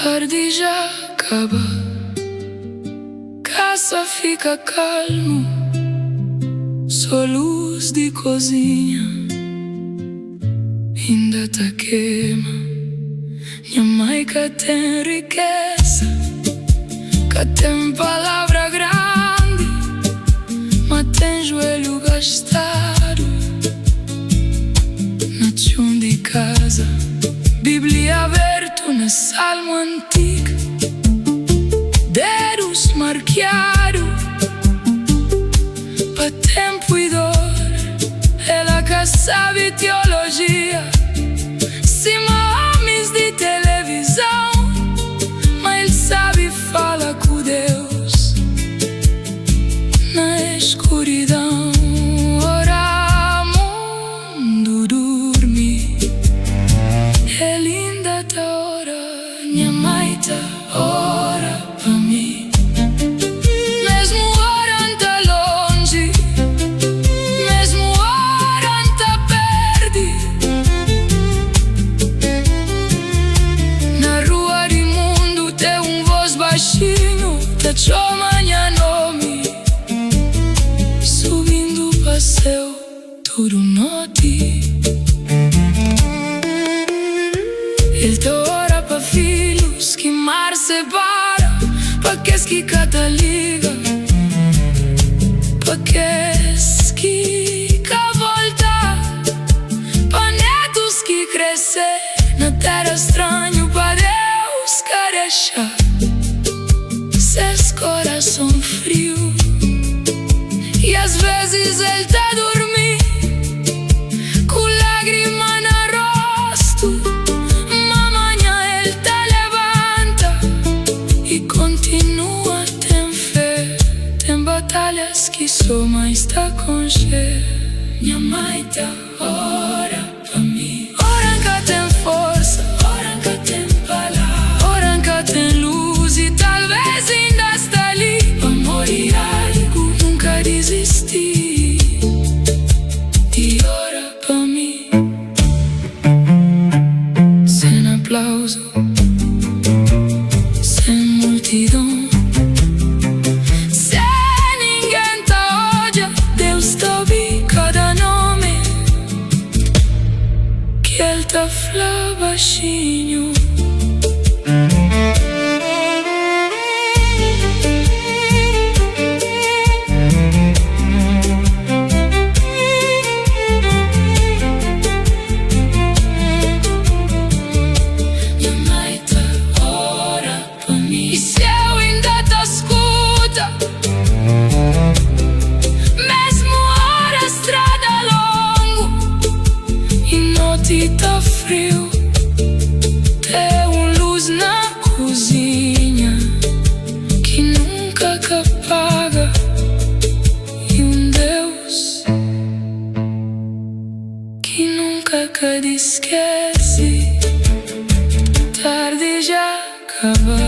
Tarde já acaba, casa fica calmo, só luz de cozinha ainda tá queima. Minha mãe que tem riqueza, que tem palavra grande, mas tem joelho gastado na chão de casa. Bíblia aberto na salmo antigo, dedos marcados para tempo e dor. Ela que sabe teologia, sim, homens de televisão, mas ele sabe falar com Deus na escuridão. Ora, mundo dorme, ele ainda tá ora. Minha mãe tá ora pra mim, mesmo orando tá longe, mesmo orando tá perto. Na rua do mundo tem voz baixinho, tá chama minha nome, subindo o passeio tudo noite. Ele te ora pa filhos que mar separa, pa aqueles que cata liga, pa aqueles que volta, pa netos que crescer na terra estranho, pa Deus carecha seus coração frio. E às vezes ele tá dormindo com lágrima na rosto, continua, tem fé, tem batalhas que só mãe está com G. Minha mãe tá ora pra mim, ora que tem força, ora que tem palavra, ora que tem luz e talvez ainda está ali pra morrer algo, nunca desistir. E ora pra mim, sem aplauso, multidão, se ninguém tá odia, Deus tá ouvindo cada nome que ele tá falando baixinho. E tá frio, tem luz na cozinha que nunca que apaga, e Deus que nunca que esquece. Tarde já acaba.